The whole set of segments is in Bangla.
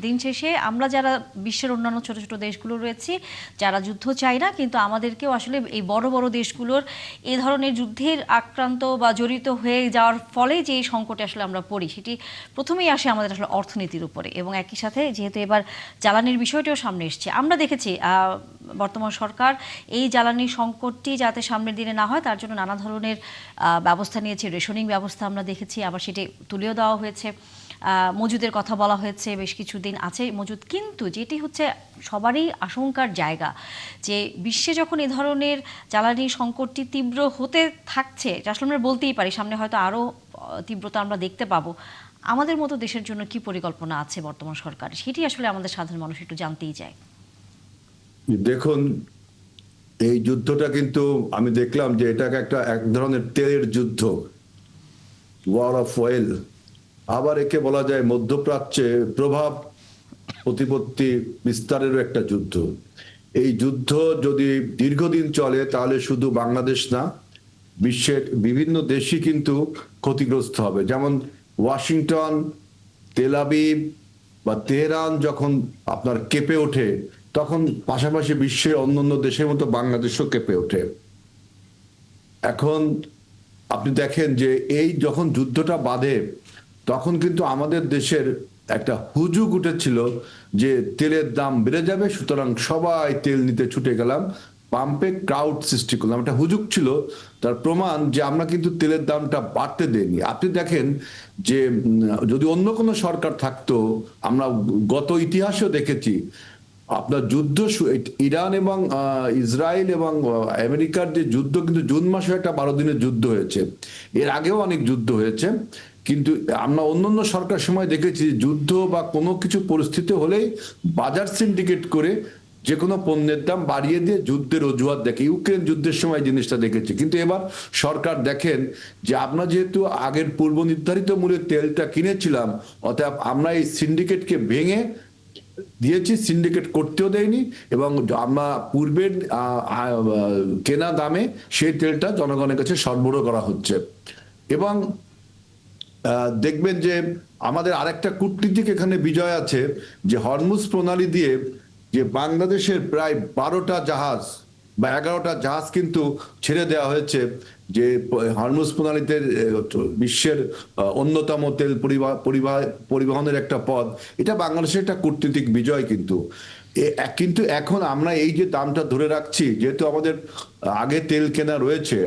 দিন শেষে আমরা যারা বিশ্বের অন্যান্য ছোট ছোট দেশগুলো রয়েছি, যারা যুদ্ধ চাই না, কিন্তু আমাদেরকেও আসলে এই বড় বড় দেশগুলোর এই ধরনের যুদ্ধের আক্রান্ত বা জড়িত হয়ে যাওয়ার ফলে যে সংকটে আসলে আমরা পড়ি, সেটি প্রথমেই আসে আমাদের আসলে অর্থনীতির উপরে। এবং একই সাথে যেহেতু এবার জ্বালানির বিষয়টিও সামনে এসছে, আমরা দেখেছি বর্তমান সরকার এই জ্বালানির সংকটটি যাতে সামনের দিনে না হয় তার জন্য নানা ধরনের ব্যবস্থা নিয়েছে। রেশনিং ব্যবস্থা আমরা দেখেছি, আবার সেটি তুলেও দেওয়া হয়েছে। মজুদের কথা বলা হয়েছে, বেশ কিছুদিন আছে মজুদ। কিন্তু যেটি হচ্ছে সবারই আশঙ্কার জায়গা, যে বিশ্বে যখন এ ধরনের জ্বালানি সংকটটি তীব্র হতে থাকছে, আসলে আমরা বলতেই পারি সামনে হয়তো আরও তীব্রতা আমরা দেখতে পাবো, আমাদের মতো দেশের জন্য কি পরিকল্পনা আছে বর্তমান সরকার, সেটি আসলে আমাদের সাধারণ মানুষ একটু জানতেই চায়। দেখুন, এই যুদ্ধটা কিন্তু আমি দেখলাম যে এটাকে এক ধরনের তেলের যুদ্ধ, ওয়ার অফ অয়েল। আবার একে বলা যায় মধ্যপ্রাচ্যে প্রভাব প্রতিপত্তি বিস্তারেরও একটা যুদ্ধ। এই যুদ্ধ যদি দীর্ঘদিন চলে তাহলে শুধু বাংলাদেশ না, বিশ্বের বিভিন্ন দেশই কিন্তু ক্ষতিগ্রস্ত হবে। যেমন ওয়াশিংটন, তেল আবিব বা তেহরান যখন আপনার কেঁপে ওঠে, তখন পাশাপাশি বিশ্বের অন্যান্য দেশের মতো বাংলাদেশও কেঁপে ওঠে। এখন আপনি দেখেন যে এই যখন যুদ্ধটা বাধে, তখন কিন্তু আমাদের দেশের একটা হুজুগ উঠেছিল যে তেলের দাম বেড়ে যাবে, সুতরাং সবাই তেল নিতে ছুটে গেলাম, পাম্পে ক্রাউড সৃষ্টি করলাম, একটা হুজুগ ছিল। তার প্রমাণ যে আমরা কিন্তু তেলের দামটা বাড়তে দেইনি। আপনি দেখেন যে যদি অন্য কোনো সরকার থাকতো, আমরা গত ইতিহাসেও দেখেছি আপনার যুদ্ধ ইরান এবং ইসরায়েল এবং আমেরিকার যে যুদ্ধ, কিন্তু জুন মাসে একটা 12 দিনের যুদ্ধ হয়েছে। এর আগেও অনেক যুদ্ধ হয়েছে, কিন্তু আমরা অন্যান্য সরকার সময় দেখেছি যুদ্ধ বা কোনো কিছু পরিস্থিতি হলেই বাজার সিন্ডিকেট করে যে কোনো পণ্যের দাম বাড়িয়ে দিয়ে যুদ্ধের অজুহাত দেখে। ইউক্রেন যুদ্ধের সময় জিনিসটা দেখেছি। কিন্তু এবার সরকার দেখেন যে আমরা যেহেতু আগের পূর্ব নির্ধারিত মূল্যে তেলটা কিনেছিলাম, অতএব আমরা এই সিন্ডিকেটকে ভেঙে দিয়েছি, সিন্ডিকেট করতেও দেয়নি, এবং আমরা পূর্বের কেনা দামে সেই তেলটা জনগণের কাছে সরবরাহ করা হচ্ছে। এবং দেখবেন যে আমাদের আরেকটা কূটনীতিক এখানে বিজয় আছে, যে হরমুজ প্রণালী দিয়ে যে বাংলাদেশের প্রায় 12টা জাহাজ বা 11টা জাহাজ কিন্তু ছেড়ে দেওয়া হয়েছে, যে হরমুজ প্রণালীতে বিশ্বের অন্যতম তেল পরিবহনের একটা পথ। এটা বাংলাদেশের একটা কূটনীতিক বিজয়। কিন্তু কিন্তু এখন আমরা এই যে দামটা ধরে রাখছি, যেহেতু আমাদের আগে তেল কেনা রয়েছে,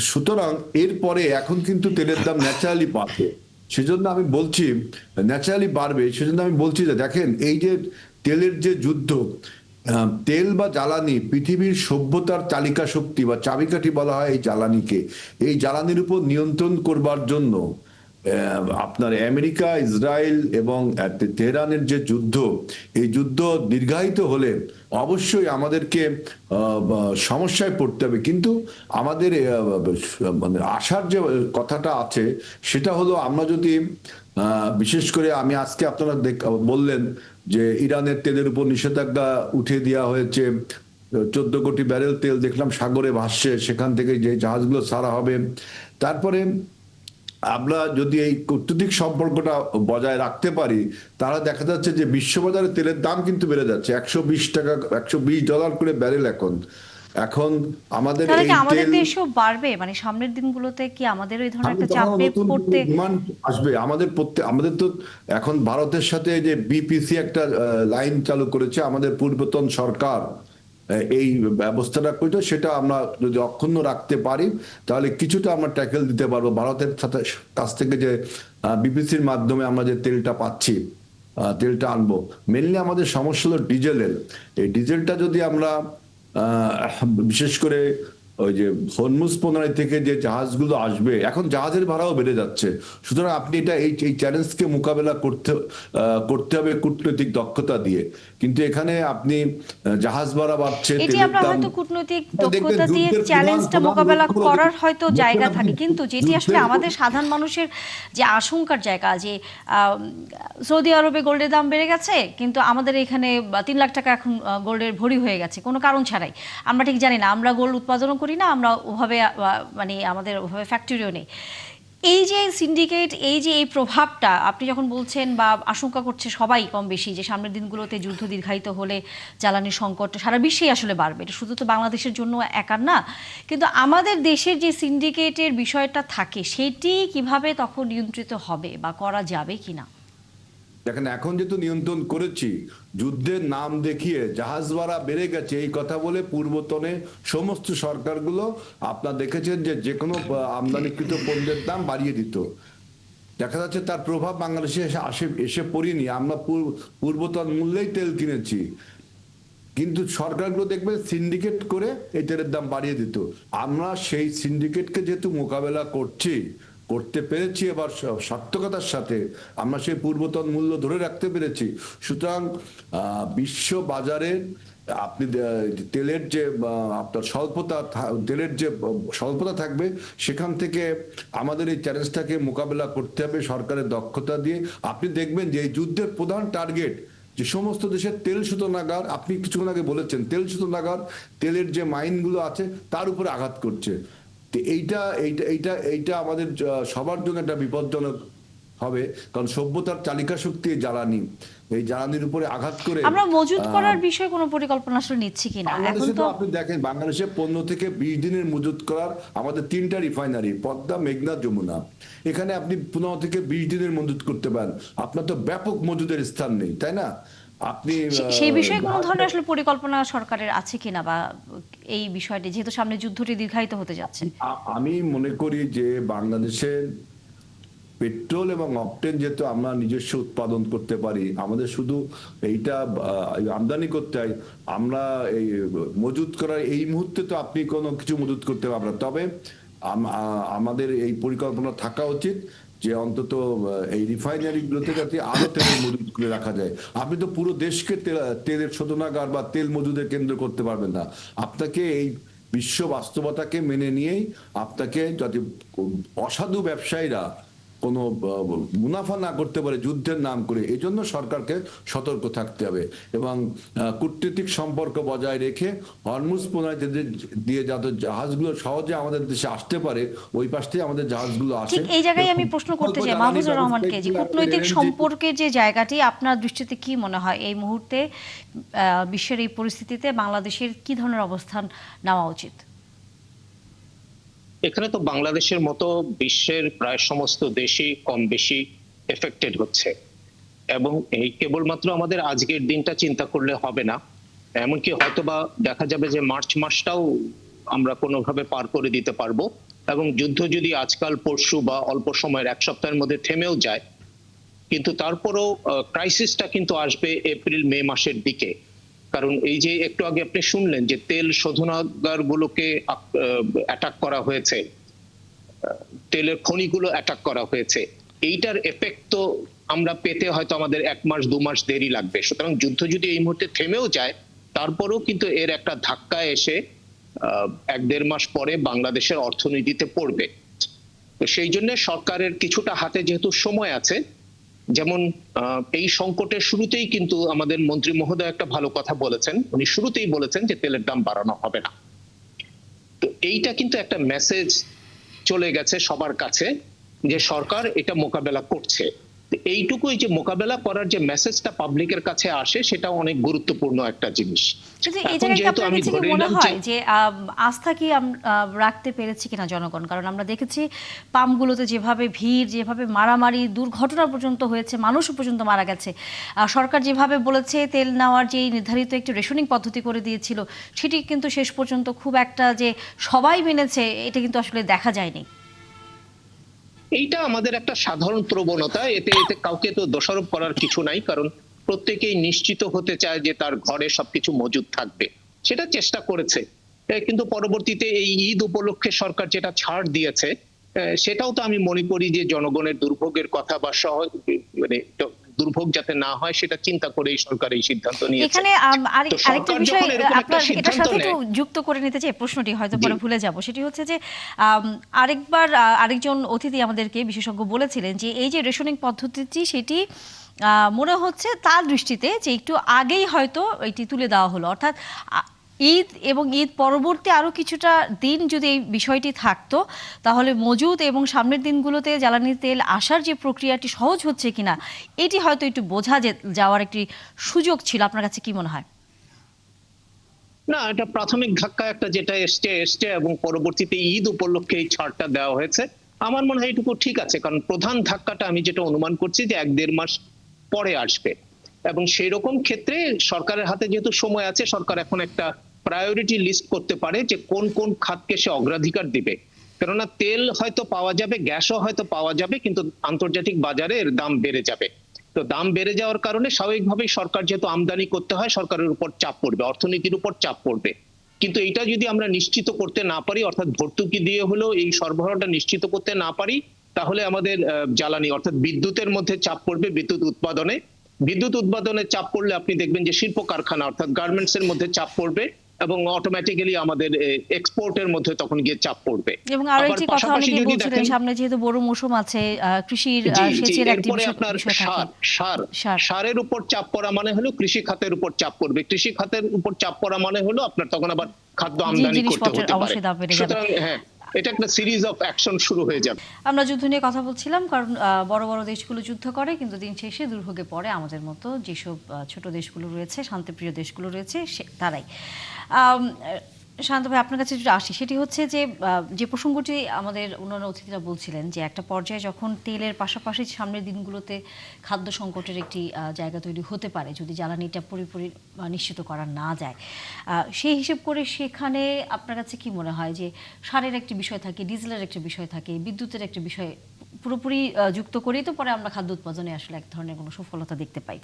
সুতরাং এরপরে এখন কিন্তু তেলের দাম ন্যাচারালি বাড়বে। সেজন্য আমি বলছি ন্যাচারালি বাড়বে, সেজন্য আমি বলছি যে দেখেন এই যে তেলের যে যুদ্ধ, তেল বা জ্বালানি পৃথিবীর সভ্যতার চালিকা শক্তি বা চাবিকাঠি বলা হয় এই জ্বালানিকে। এই জ্বালানির উপর নিয়ন্ত্রণ করবার জন্য আপনার আমেরিকা, ইসরায়েল এবং তেহরানের যে যুদ্ধ, এই যুদ্ধ দীর্ঘায়িত হলে অবশ্যই আমাদেরকে সমস্যায় পড়তে হবে। কিন্তু আমাদের মানে আশার যে কথাটা আছে, সেটা হলো আমরা যদি বিশেষ করে আমি আজকে আপনারা বললেন যে ইরানের তেলের উপর নিষেধাজ্ঞা উঠিয়ে দেওয়া হয়েছে, 14 কোটি ব্যারেল তেল দেখলাম সাগরে ভাসছে, সেখান থেকে যে জাহাজগুলো ছাড়া হবে। তারপরে আমরা যদি এই কূটনৈতিক সম্পর্কটা বজায় রাখতে পারি, তাহলে দেখা যাচ্ছে যে বিশ্ববাজারে তেলের দাম কিন্তু বেড়ে যাচ্ছে, 120 টাকা, $120 করে ব্যারেল এখন। এখন আমাদের তাহলে এই কি আমাদের তেল, দেশও বাড়বে, মানে সামনের দিনগুলোতে কি আমাদের এই ধরনের আমি একটা তখন চাপে নতুন পড়তে? ডিমান্ড আসবে আমাদের আমাদের তো এখন ভারতের সাথে যে বিপিসি একটা লাইন চালু করেছে আমাদের পূর্বতন সরকার, এই ব্যবস্থাটা করতো, সেটা আমরা যদি অক্ষুণ্ণ রাখতে পারি তাহলে কিছুটা আমরা ট্যাকেল দিতে পারবো ভারতের সাথে কাছ থেকে যে বিপিসির মাধ্যমে আমরা যে তেলটা পাচ্ছি, তেলটা আনবো। মেনলি আমাদের সমস্যা হলো ডিজেলের। এই ডিজেলটা যদি আমরা বিশেষ করে ওই যে হরমুজ প্রণালী থেকে যে জাহাজগুলো আসবে, এখন জাহাজের ভাড়াও বেড়ে যাচ্ছে। সুতরাং আপনি এটা এই চ্যালেঞ্জকে মোকাবেলা করতে হবে কূটনৈতিক দক্ষতা দিয়ে। কিন্তু এখানে আপনি জাহাজ ভাড়া বাড়ছে, এটি তেলের আমরা দাম, হয়তো কূটনৈতিক দেখবেন দক্ষতা দিয়ে যুদ্ধের প্রধান চ্যালেঞ্জটা প্রধান মোকাবেলা লক্ষ্য হলো করার হয়তো দেখবেন জায়গা আপনি থাকে, কিন্তু যেটি আসলে যুদ্ধের আমাদের সাধারণ মানুষের যে আশঙ্কার জায়গা, যে সৌদি আরবে গোল্ডের দাম বেড়ে গেছে কিন্তু আমাদের এখানে 3 লাখ টাকা এখন গোল্ডের ভরি হয়ে গেছে কোনো কারণ ছাড়াই। আমরা ঠিক জানি না, আমরা গোল্ড উৎপাদনও করি না, আমরা ওভাবে মানে আমাদের ওভাবে ফ্যাক্টরিও নেই। এই যে সিন্ডিকেট, এই যে এই প্রভাবটা আপনি যখন বলছেন বা আশঙ্কা করছে সবাই কম বেশি যে সামনের দিনগুলোতে যুদ্ধ দীর্ঘায়িত হলে জ্বালানির সংকট সারা বিশ্বেই আসলে বাড়বে, এটা শুধু তো বাংলাদেশের জন্য একার না, কিন্তু আমাদের দেশের যে সিন্ডিকেটের বিষয়টা থাকে সেটি কিভাবে তখন নিয়ন্ত্রিত হবে বা করা যাবে কিনা? দেখেন, এখন যেহেতু নিয়ন্ত্রণ করেছি, যুদ্ধের নাম দেখিয়ে জাহাজ ভাড়া বেড়ে গেছে এই কথা বলে পূর্বতনে সমস্ত সরকারগুলো আপনারা দেখেছেন যে কোনো আমদানিকৃত পণ্যের দাম বাড়িয়ে দিত। দেখা যাচ্ছে তার প্রভাব বাংলাদেশে এসে পড়িনি। আমরা পূর্বতন মূল্যেই তেল কিনেছি, কিন্তু সরকারগুলো দেখবে সিন্ডিকেট করে এই তেলের দাম বাড়িয়ে দিত। আমরা সেই সিন্ডিকেটকে যেহেতু মোকাবেলা করতে পেরেছি, এবার সার্থকতার সাথে আমরা সেই পূর্বতন মূল্য ধরে রাখতে পেরেছি। সুতরাং বিশ্ব বাজারে আপনি তেলের যে আপনার তেলের যে স্বল্পতা থাকবে, সেখান থেকে আমাদের এই চ্যালেঞ্জটাকে মোকাবেলা করতে হবে সরকারের দক্ষতা দিয়ে। আপনি দেখবেন যে এই যুদ্ধের প্রধান টার্গেট যে সমস্ত দেশের তেল শোধনাগার, আপনি কিছুক্ষণ আগে বলেছেন তেল শোধনাগার, তেলের যে মাইনগুলো আছে তার উপরে আঘাত করছে। তো এইটা এইটা এইটা এইটা আমাদের সবার জন্য একটা বিপজ্জনক হবে, কারণ সভ্যতার চালিকা শক্তি জ্বালানি, এই জ্বালানির উপরে আঘাত করে আমরা মজুত করার বিষয়ে কোনো পরিকল্পনা আসলে নিচ্ছি কিনা এখন বাংলাদেশে তো? তো আপনি দেখেন, বাংলাদেশে 15 থেকে 20 দিনের মজুত করার আমাদের 3টা রিফাইনারি, পদ্মা, মেঘনা, যমুনা, এখানে আপনি 15 থেকে 20 দিনের মজুত করতে পারেন। আপনার তো ব্যাপক মজুদের স্থান নেই, তাই না? আপনি সেই বিষয়ে কোনো ধরনের আসলে পরিকল্পনা সরকারের আছে কিনা, বা এই বিষয়টি যেহেতু সামনে যুদ্ধটি দীর্ঘায়িত হতে যাচ্ছে? আমি মনে করি যে বাংলাদেশের পেট্রোল এবং অকটেন যেহেতু আমরা নিজস্ব উৎপাদন করতে পারি, আমাদের শুধু এইটা আমদানি করতে হয়। আমরা এই মজুত করার এই মুহূর্তে তো আপনি কোনো কিছু মজুত করতে পারবেন না, তবে আমাদের এই পরিকল্পনা থাকা উচিত যে অন্তত এই রিফাইনারি গুলোতে যাতে আরো তেল মজুত করে রাখা যায়। আপনি তো পুরো দেশকে তেলের শোধনাগার বা তেল মজুদের কেন্দ্র করতে পারবেন না। আপনাকে এই বিশ্ব বাস্তবতাকে মেনে নিয়েই আপনাকে যাতে অসাধু ব্যবসায়ীরা কোনো মুনাফা না করতে পারে যুদ্ধের নাম করে, এই জন্য সরকারকে সতর্ক থাকতে হবে এবং কূটনৈতিক সম্পর্ক বজায় রেখে হরমুজ প্রণালী দিয়ে যাতে জাহাজগুলো সহজে আমাদের দেশে আসতে পারে, ওই পাশ থেকে আমাদের জাহাজগুলো আসে। ঠিক এই জায়গায় আমি প্রশ্ন করতে চাই মাহফুজুর রহমানকে, যে কূটনৈতিক সম্পর্কের যে জায়গাটি আপনার দৃষ্টিতে কি মনে হয় এই মুহূর্তে বিশ্বের এই পরিস্থিতিতে বাংলাদেশের কি ধরনের অবস্থান নেওয়া উচিত? এখানে তো বাংলাদেশের মতো বিশ্বের প্রায় সমস্ত দেশই কম বেশি এফেক্টেড হচ্ছে, এবং এই কেবলমাত্র আমাদের আজকের দিনটা চিন্তা করলে হবে না। এমনকি হয়তোবা দেখা যাবে যে মার্চ মাসটাও আমরা কোনোভাবে পার করে দিতে পারবো, এবং যুদ্ধ যদি আজকাল পরশু বা অল্প সময়ের এক সপ্তাহের মধ্যে থেমেও যায়, কিন্তু তারপরও ক্রাইসিসটা কিন্তু আসবে এপ্রিল মে মাসের দিকে। কারণ এই যে একটু আগে আপনি শুনলেন যে তেল শোধনাগার গুলোকে অ্যাটাক করা হয়েছে, তেলের খনিগুলো অ্যাটাক করা হয়েছে, এইটার এফেক্ট তো আমরা পেতে হয়তো আমাদের 1 মাস 2 মাস দেরি লাগবে। সুতরাং যুদ্ধ যদি এই মুহূর্তে থেমেও যায়, তারপরেও কিন্তু এর একটা ধাক্কা এসে 1-1.5 মাস পরে বাংলাদেশের অর্থনীতিতে পড়বে। তো সেই জন্য সরকারের কিছুটা হাতে যেহেতু সময় আছে, যেমন এই সংকটের শুরুতেই কিন্তু আমাদের মন্ত্রী মহোদয় একটা ভালো কথা বলেছেন। উনি শুরুতেই বলেছেন যে তেলের দাম বাড়ানো হবে না। তো এইটা কিন্তু একটা মেসেজ চলে গেছে সবার কাছে যে সরকার এটা মোকাবেলা করছে। এইটুকুই যে মোকাবেলা করার যে মেসেজটা পাবলিকের কাছে আসে, সেটা অনেক গুরুত্বপূর্ণ একটা জিনিস। কিন্তু এই জায়গায় আপনার কাছে কি মনে হয় যে আস্থা কি রাখতে পেরেছি কিনা জনগণ? কারণ আমরা দেখেছি পাম্পগুলোতে যেভাবে ভিড়, যেভাবে মারামারি, দুর্ঘটনা পর্যন্ত হয়েছে, মানুষও পর্যন্ত মারা গেছে। সরকার যেভাবে বলেছে তেল নেওয়ার যে নির্ধারিত একটি রেশনিং পদ্ধতি করে দিয়েছিল, সেটি কিন্তু শেষ পর্যন্ত খুব একটা যে সবাই মেনেছে এটা কিন্তু আসলে দেখা যায়নি। এইটা আমাদের একটা সাধারণ প্রবণতা, এতে কাউকে তো দোষারোপ করার কিছু নাই, কারণ প্রত্যেকেই নিশ্চিত হতে চায় যে তার ঘরে সবকিছু মজুদ থাকবে, সেটা চেষ্টা করেছে। কিন্তু পরবর্তীতে এই ঈদ উপলক্ষে সরকার যেটা ছাড় দিয়েছে, সেটাও তো আমি মনে করি যে জনগণের দুর্ভোগের কথা বা মানে দুর্ভোগ যাতে না হয় সেটা চিন্তা করেই সরকার এই সিদ্ধান্ত নিয়েছে। এখানে আরেকটা বিষয় আপনার এটার সাথে একটু যুক্ত করে নিতে চাই, প্রশ্নটি হয়তো পরে ভুলে যাব, সেটি হচ্ছে যে আরেকজন অতিথি আমাদেরকে বিশেষজ্ঞ বলেছিলেন যে এই যে রেশনিং পদ্ধতিটি, সেটি মনে হচ্ছে তার দৃষ্টিতে যে একটু আগেই হয়তো এটি তুলে দেওয়া হলো, অর্থাৎ ঈদ এবং ঈদ পরবর্তী আরো কিছুটা দিন যদি এই বিষয়টি থাকতো, তাহলে মজুদ এবং সামনের দিনগুলোতে জ্বালানি তেল আসার যে প্রক্রিয়াটি সহজ হচ্ছে কিনা, এটি হয়তো একটু বোঝা যাওয়ার একটি সুযোগ ছিল। আপনার কাছে কি মনে হয়? না, এটা প্রাথমিক ধাক্কা একটা যেটা এসছে এবং পরবর্তীতে ঈদ উপলক্ষে এই ছাড়টা দেওয়া হয়েছে। আমার মনে হয় এটুকু ঠিক আছে, কারণ প্রধান ধাক্কাটা আমি যেটা অনুমান করছি যে 1-1.5 মাস পরে আসবে, এবং সেই রকম ক্ষেত্রে সরকারের হাতে যেহেতু সময় আছে, সরকার এখন একটা প্রায়োরিটি লিস্ট করতে পারে যে কোন কোন খাতকে সে অগ্রাধিকার দিবে। কেননা তেল হয়তো পাওয়া যাবে, গ্যাসও হয়তো পাওয়া যাবে, কিন্তু আন্তর্জাতিক বাজারে এর দাম বেড়ে যাবে। তো দাম বেড়ে যাওয়ার কারণে স্বাভাবিকভাবেই সরকার যেহেতু আমদানি করতে হয়, সরকারের উপর চাপ পড়বে, অর্থনীতির উপর চাপ পড়বে। কিন্তু এটা যদি আমরা নিশ্চিত করতে না পারি, অর্থাৎ ভর্তুকি দিয়ে হলেও এই সরবরাহটা নিশ্চিত করতে না পারি, তাহলে আমাদের জ্বালানি অর্থাৎ বিদ্যুতের মধ্যে চাপ পড়বে, বিদ্যুৎ উৎপাদনে চাপ পড়লে আপনি দেখবেন যে শিল্প কারখানা অর্থাৎ গার্মেন্টস এর মধ্যে চাপ পড়বে, এবং অটোমেটিক্যালি আমাদের এক্সপোর্টের মধ্যে তখন গিয়ে চাপ পড়বে। এবং আরো আবার একটি কথা পাশাপাশি অনেকেই যদি বলছিলেন, দেখেন, সামনে যেহেতু বড় মৌসুম আছে, কৃষির জি জি, সেচের একটি এরপরে আপনার বিষয় থাকে। সার। সারের উপর চাপ পড়া মানে হলো কৃষি খাতের উপর চাপ পড়বে, কৃষি খাতের উপর চাপ পড়া মানে হলো আপনার তখন আবার খাদ্য আমদানি করতে জিনিসপত্রের হতে পারে। অবশ্যই দাম বেড়ে যাবে। সুতরাং হ্যাঁ, এটা একটা সিরিজ অফ অ্যাকশন শুরু হয়ে যাবে। আমরা যুদ্ধ নিয়ে কথা বলছিলাম, কারণ বড় বড় দেশগুলো যুদ্ধ করে, কিন্তু দিন শেষে দুর্ভোগে পড়ে আমাদের মতো যেসব ছোট দেশগুলো রয়েছে, শান্তিপ্রিয় দেশগুলো রয়েছে, তারাই। আম, শান্ত ভাই, আপনার কাছে যেটা আসি সেটি হচ্ছে যে প্রসঙ্গটি আমাদের অন্যান্য অতিথিরা বলছিলেন, যে একটা পর্যায়ে যখন তেলের পাশাপাশি সামনের দিনগুলোতে খাদ্য সংকটের একটি জায়গা তৈরি হতে পারে যদি জ্বালানিটা পুরোপুরি নিশ্চিত করা না যায়। সেই হিসেব করে সেখানে আপনার কাছে কি মনে হয় যে সারের একটি বিষয় থাকে, ডিজেলের একটা বিষয় থাকে, বিদ্যুতের একটা বিষয়, পুরোপুরি যুক্ত করেই তো পরে আমরা খাদ্য উৎপাদনে আসলে এক ধরনের কোনো সফলতা দেখতে পাই।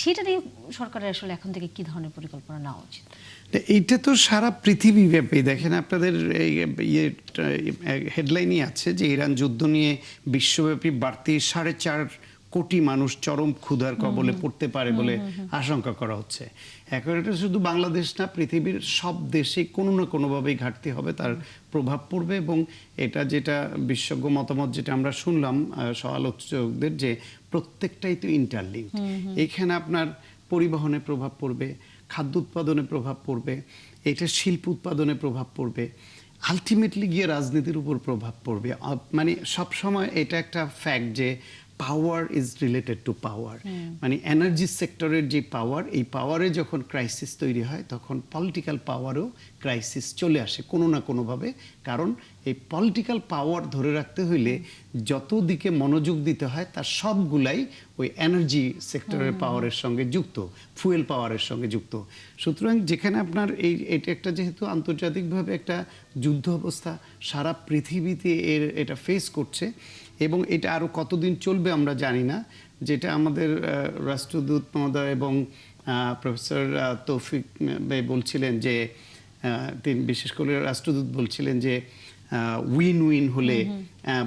সেটা নিয়ে সরকারের আসলে এখন থেকে কি ধরনের পরিকল্পনা নেওয়া উচিত? এইটা তো সারা পৃথিবী ব্যাপী দেখেন, আপনাদের হেডলাইনই আছে যে ইরান যুদ্ধ নিয়ে বিশ্বব্যাপী বাড়তি 4.5 কোটি মানুষ চরম ক্ষুধার কবলে পড়তে পারে বলে আশঙ্কা করা হচ্ছে। এখন এটা শুধু বাংলাদেশ না, পৃথিবীর সব দেশে কোনো না কোনোভাবেই ঘাটতি হবে, তার প্রভাব পড়বে। এবং এটা যেটা বিশেষজ্ঞ মতামত যেটা আমরা শুনলাম সমালোচকদের, যে প্রত্যেকটাই তো ইন্টারলিঙ্ক। এখানে আপনার পরিবহনে প্রভাব পড়বে, খাদ্য উৎপাদনে প্রভাব পড়বে, এটা শিল্প উৎপাদনে প্রভাব পড়বে, আলটিমেটলি গিয়ে রাজনীতির উপর প্রভাব পড়বে। মানে সবসময় এটা একটা ফ্যাক্ট যে পাওয়ার ইজ রিলেটেড টু পাওয়ার। মানে এনার্জি সেক্টরের যে পাওয়ার, এই পাওয়ারে যখন ক্রাইসিস তৈরি হয় তখন পলিটিক্যাল পাওয়ারও ক্রাইসিস চলে আসে কোনো না কোনোভাবে। কারণ এই পলিটিক্যাল পাওয়ার ধরে রাখতে হইলে যত দিকে মনোযোগ দিতে হয় তার সবগুলাই ওই এনার্জি সেক্টরের পাওয়ারের সঙ্গে যুক্ত, ফুয়েল পাওয়ারের সঙ্গে যুক্ত। সুতরাং যেখানে আপনার এটা একটা যেহেতু আন্তর্জাতিকভাবে একটা যুদ্ধ অবস্থা সারা পৃথিবীতে এটা ফেস করছে, এবং এটা আরও কতদিন চলবে আমরা জানি না। যেটা আমাদের রাষ্ট্রদূত মহোদয় এবং প্রফেসর তৌফিক বলছিলেন যে তিনি বিশেষ করে রাষ্ট্রদূত বলছিলেন যে উইন উইন হলে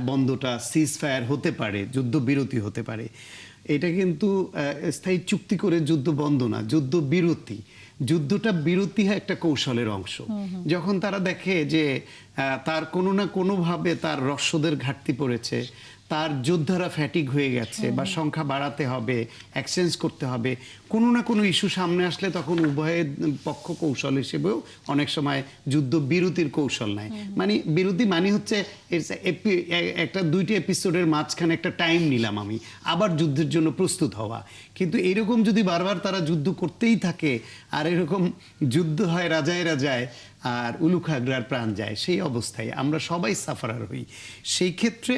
বন্ধটা সিজ ফায়ার হতে পারে, যুদ্ধবিরতি হতে পারে। এটা কিন্তু স্থায়ী চুক্তি করে যুদ্ধ বন্ধ না, যুদ্ধ বিরতি। যুদ্ধটা বিরতি হয় একটা কৌশলের অংশ। যখন তারা দেখে যে তার কোনো না কোনোভাবে তার রসদের ঘাটতি পড়েছে, তার যোদ্ধারা ফ্যাটিক হয়ে গেছে বা সংখ্যা বাড়াতে হবে, এক্সচেঞ্জ করতে হবে, কোনো না কোনো ইস্যু সামনে আসলে তখন উভয়ের পক্ষ কৌশল হিসেবেও অনেক সময় যুদ্ধ বিরতির কৌশল নেয়। মানে বিরতি মানে হচ্ছে একটা 2টি এপিসোডের মাঝখানে একটা টাইম নিলাম আমি, আবার যুদ্ধের জন্য প্রস্তুত হওয়া। কিন্তু এরকম যদি বারবার তারা যুদ্ধ করতেই থাকে আর এরকম যুদ্ধ হয় রাজায় রাজায় আর উলুখাগড়ার প্রাণ যায়, সেই অবস্থায় আমরা সবাই সাফারার হই। সেই ক্ষেত্রে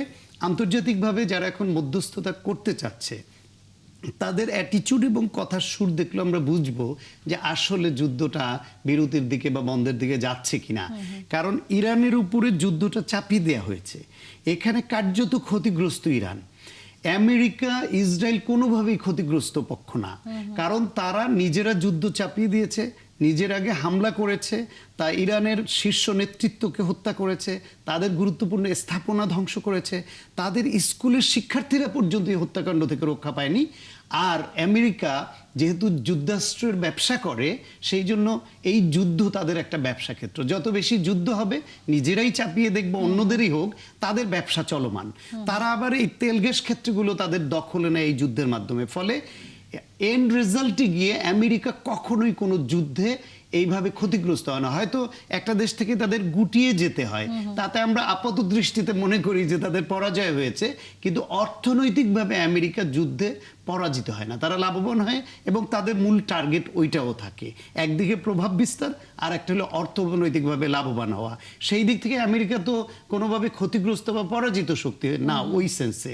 আন্তর্জাতিকভাবে যারা এখন মধ্যস্থতা করতে চাচ্ছে তাদের অ্যাটিচিউড এবং কথার সুর দেখলে আমরা বুঝবো যে আসলে যুদ্ধটা বিরতির দিকে বা বন্ধের দিকে যাচ্ছে কিনা। কারণ ইরানের উপরে যুদ্ধটা চাপিয়ে দেওয়া হয়েছে, এখানে কার্যত ক্ষতিগ্রস্ত ইরান। আমেরিকা ইসরায়েল কোনোভাবেই ক্ষতিগ্রস্ত পক্ষ না, কারণ তারা নিজেরা যুদ্ধ চাপিয়ে দিয়েছে, নিজের আগে হামলা করেছে, তা ইরানের শীর্ষ নেতৃত্বকে হত্যা করেছে, তাদের গুরুত্বপূর্ণ স্থাপনা ধ্বংস করেছে, তাদের স্কুলের শিক্ষার্থীরা পর্যন্ত এই হত্যাকাণ্ড থেকে রক্ষা পায়নি। আর আমেরিকা যেহেতু যুদ্ধাস্ত্রের ব্যবসা করে, সেই জন্য এই যুদ্ধ তাদের একটা ব্যবসা ক্ষেত্র। যত বেশি যুদ্ধ হবে নিজেরাই চাপিয়ে দেখবো, অন্যদেরই হোক, তাদের ব্যবসা চলমান। তারা আবার এই তেল গ্যাস ক্ষেত্রগুলো তাদের দখলে নেয় এই যুদ্ধের মাধ্যমে। ফলে এন্ড রেজাল্টে গিয়ে আমেরিকা কখনোই কোনো যুদ্ধে এইভাবে ক্ষতিগ্রস্ত হয় না। হয়তো একটা দেশ থেকে তাদের গুটিয়ে যেতে হয়, তাতে আমরা আপাত দৃষ্টিতে মনে করি যে তাদের পরাজয় হয়েছে, কিন্তু অর্থনৈতিকভাবে আমেরিকা যুদ্ধে পরাজিত হয় না, তারা লাভবান হয় এবং তাদের মূল টার্গেট ওইটাও থাকে। একদিকে প্রভাব বিস্তার, আর একটা হলো অর্থনৈতিকভাবে লাভবান হওয়া। সেই দিক থেকে আমেরিকা তো কোনোভাবে ক্ষতিগ্রস্ত বা পরাজিত শক্তি না ওই সেন্সে।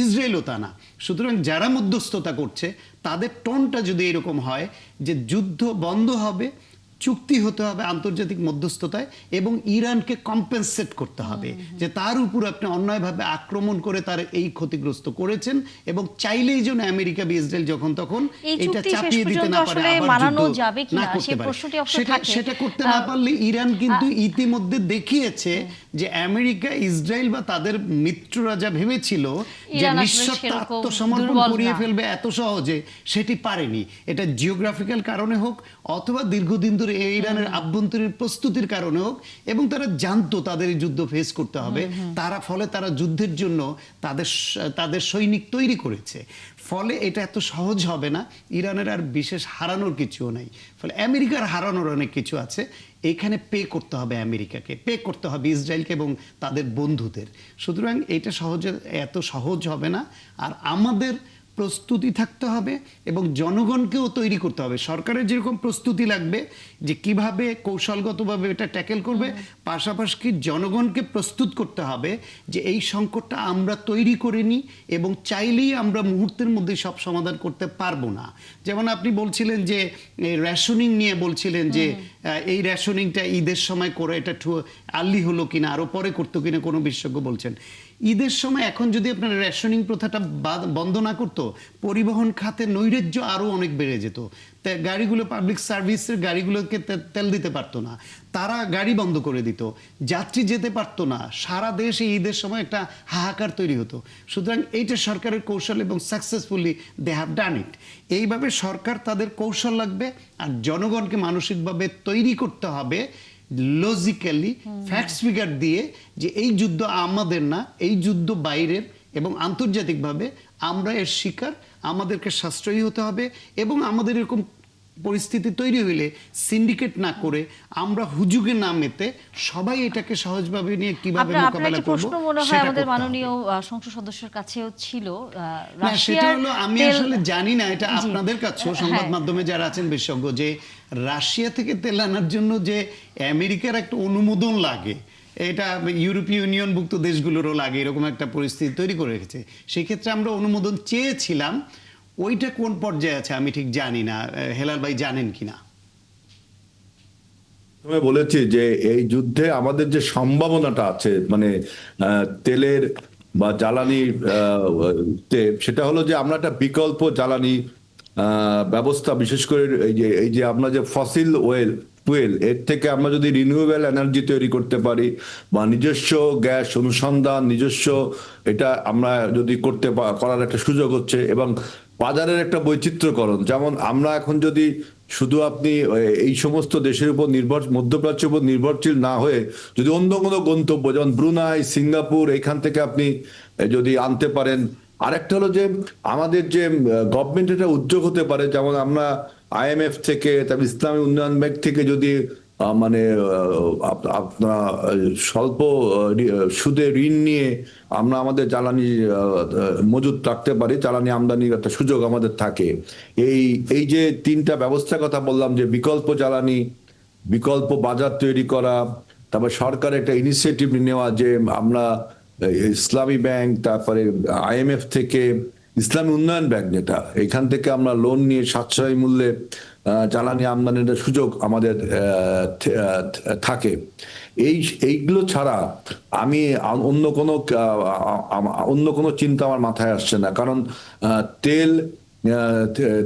ইসরায়েলও তা না। সুতরাং যারা মধ্যস্থতা করছে তাদের টোনটা যদি এরকম হয় যে যুদ্ধ বন্ধ হবে, চুক্তি হতে হবে আন্তর্জাতিক মধ্যস্থতায়, এবং ইরানকে কম্পেনসেট করতে হবে যে তার উপর আপনি অন্যায়ভাবে আক্রমণ করে তার এই ক্ষতিগ্রস্ত করেছেন, এবং চাইলেই যেন আমেরিকা বা ইসরায়েল যখন তখন এই এটা চুক্তি শেষ চাপিয়ে দিতে পর্যন্ত না পারে, আসলে আবার মানানো যুদ্ধ যাবে কিনা না করতে সেই পারে। প্রশ্নটি অবশ্য থাকে। সেটা করতে না পারলে ইরান কিন্তু ইতিমধ্যে দেখিয়েছে যে আমেরিকা, ইসরায়েল বা তাদের মিত্ররা যা ভেবেছিল যে ইরান আসলে নিঃশর্ত সেরকম আত্মসমর্পণ দুর্বল করিয়ে না। ফেলবে এত সহজে, সেটি পারেনি। এটা জিওগ্রাফিক্যাল কারণে হোক অথবা দীর্ঘদিন ধরে ইরানের আভ্যন্তরীণ প্রস্তুতির কারণে হোক, এবং তারা জানতো তাদের এই যুদ্ধ ফেস করতে হবে, ফলে তারা যুদ্ধের জন্য তাদের সৈনিক তৈরি করেছে। ফলে এটা এত সহজ হবে না। ইরানের আর বিশেষ হারানোর কিছুও নাই, ফলে আমেরিকার হারানোর অনেক কিছু আছে। এখানে পে করতে হবে আমেরিকাকে, পে করতে হবে ইসরায়েলকে এবং তাদের বন্ধুদের। সুতরাং এটা এত সহজ হবে না। আর আমাদের প্রস্তুতি থাকতে হবে এবং জনগণকেও তৈরি করতে হবে। সরকারের যেরকম প্রস্তুতি লাগবে যে কিভাবে কৌশলগতভাবে এটা ট্যাকেল করবে, পাশাপাশি জনগণকে প্রস্তুত করতে হবে যে এই সংকটটা আমরা তৈরি করিনি এবং চাইলেই আমরা মুহূর্তের মধ্যে সব সমাধান করতে পারবো না। যেমন আপনি বলছিলেন যে রেশনিং নিয়ে বলছিলেন যে এই রেশনিংটা ঈদের সময় করে এটা আর্লি হলো কিনা, আরো পরে করতো কিনা কোনো বিশেষজ্ঞ বলছেন। ঈদের সময় এখন যদি আপনার রেশনিং প্রথাটা বন্ধ না করতো, পরিবহন খাতে নৈরাজ্য আরো অনেক বেড়ে যেত। গাড়িগুলো, পাবলিক সার্ভিসের গাড়িগুলোকে তেল দিতে পারতো না, তারা গাড়ি বন্ধ করে দিত, যাত্রী যেতে পারতো না, সারা দেশ এই ঈদের সময় একটা হাহাকার তৈরি হতো। সুতরাং এইটা সরকারের কৌশল এবং সাকসেসফুলি দে হ্যাভ ডান ইট। এইভাবে সরকার তাদের কৌশল লাগবে, আর জনগণকে মানসিকভাবে তৈরি করতে হবে লজিক্যালি ফ্যাক্টস ফিগার দিয়ে যে এই যুদ্ধ আমাদের না, এই যুদ্ধ বাইরের, এবং আন্তর্জাতিকভাবে আমরা এর শিকার, আমাদেরকে সাশ্রয়ী হতে হবে। এবং আমাদের এরকম পরিস্থিতি তৈরি হইলে সিন্ডিকেট না করে আমরা হুজুগে না মেতে সবাই এটাকে সহজভাবে নিয়ে কিভাবে মোকাবেলা করব। প্রশ্ন মনে হয় আমাদের মাননীয় সংসদ সদস্যের কাছেও ছিল। না, সেটা হলো আমি আসলে জানি না, এটা আপনাদের কাছেও সংবাদ মাধ্যমে যারা আছেন বিশেষজ্ঞ, যে রাশিয়া থেকে তেল আনার জন্য যে আমেরিকার একটা অনুমোদন লাগে, এটা ইউরোপীয় ইউনিয়নভুক্ত দেশগুলোরও লাগে, এরকম একটা পরিস্থিতি তৈরি করে রেখেছে। সেই ক্ষেত্রে আমরা অনুমোদন চেয়েছিলাম, ওইটা কোন পর্যায়ে আছে আমি ঠিক জানি না। হেলাল ভাই জানেন কিনা? আমি বলেছি যে এই যুদ্ধে আমাদের যে সম্ভাবনাটা আছে, মানে তেলের বা জ্বালানির, সেটা হলো যে আমরা একটা বিকল্প জ্বালানি ব্যবস্থা, বিশেষ করে এই যে আমরা যে ফসিল ফুয়েল, এর থেকে আমরা যদি রিনিউয়েবল এনার্জি তৈরি করতে পারি, বা নিজস্ব গ্যাস অনুসন্ধান, নিজস্ব এটা আমরা যদি করার একটা সুযোগ হচ্ছে, এবং বাজারের একটা বৈচিত্র্যকরণ। যেমন আমরা এখন যদি শুধু আপনি এই সমস্ত দেশের উপর মধ্যপ্রাচ্যের উপর নির্ভরশীল না হয়ে যদি অন্য কোনো গন্তব্য, যেমন ব্রুনাই, সিঙ্গাপুর, এখান থেকে আপনি যদি আনতে পারেন। আরেকটা হলো যে আমাদের যে গভর্নমেন্ট এটা উদ্যোগ হতে পারে, যেমন আমরা IMF থেকে, তারপর ইসলামী উন্নয়ন ব্যাংক থেকে যদি মানে আপনার স্বল্প সুদে ঋণ নিয়ে আমরা আমাদের জ্বালানি মজুত রাখতে পারি, জ্বালানি আমদানির একটা সুযোগ আমাদের থাকে। এই যে তিনটা ব্যবস্থার কথা বললাম, যে বিকল্প জ্বালানি, বিকল্প বাজার তৈরি করা, তারপর সরকারের একটা ইনিশিয়েটিভ নেওয়া যে আমরা ইসলামী ব্যাংক, তারপরে IMF থেকে, ইসলামী উন্নয়ন ব্যাংক যেটা, এখান থেকে আমরা লোন নিয়ে সাশ্রয়ী মূল্যে জ্বালানি আমদানির সুযোগ আমাদের থাকে। এইগুলো ছাড়া আমি অন্য কোনো চিন্তা আমার মাথায় আসছে না। কারণ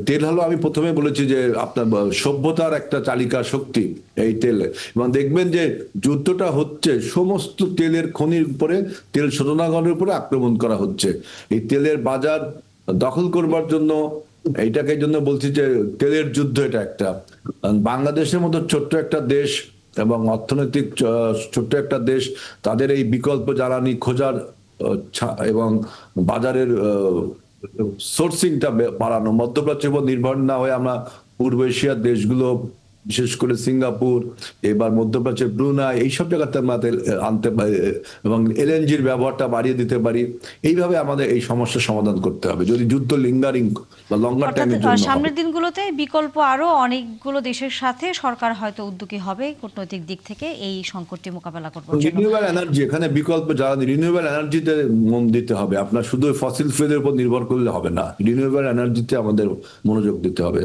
তেল হলো, আমি প্রথমে বলেছি যে আপনার সভ্যতার একটা চালিকা শক্তি এই তেল। এবং দেখবেন যে যুদ্ধটা হচ্ছে সমস্ত তেলের খনির উপরে, তেল শোধনাগারের উপরে আক্রমণ করা হচ্ছে। এই তেলের বাজার দখল করবার জন্য, এইটাকে জন্য বলছি যে তেলের যুদ্ধ। এটা একটা বাংলাদেশের মতো ছোট্ট একটা দেশ এবং অর্থনৈতিক ছোট্ট একটা দেশ, তাদের এই বিকল্প জ্বালানি খোঁজার এবং বাজারের সোর্সিংটা বাড়ানো, মধ্যপ্রাচ্যের উপর নির্ভর না হয়ে আমরা পূর্ব এশিয়ার দেশগুলো, বিশেষ করে সিঙ্গাপুর, এবার মধ্যপ্রাচ্যের ব্রুনাই, এইসব জায়গাতে আমাদের আনতে পারি এবং এলএনজির ব্যবহারটা বাড়িয়ে দিতে পারি। এইভাবে আমাদের এই সমস্যার সমাধান করতে হবে যদি যুদ্ধ লিঙ্গারিং বা লঙ্গার অর্থাৎ টাইমের জন্য হয়। সামনের দিনগুলোতে বিকল্প আরো অনেকগুলো দেশের সাথে সরকার হয়তো উদ্যোগী হবে কূটনৈতিক দিক থেকে এই সংকটটি মোকাবেলা করবার জন্য। রিনিউয়েবল এনার্জি, এখানে বিকল্প জ্বালানি, রিনিউয়েবল এনার্জিতে মন দিতে হবে। আপনার শুধু ফসিল ফুয়েলের উপর নির্ভর করলে হবে না, রিনিউয়েবল এনার্জিতে আমাদের মনোযোগ দিতে হবে।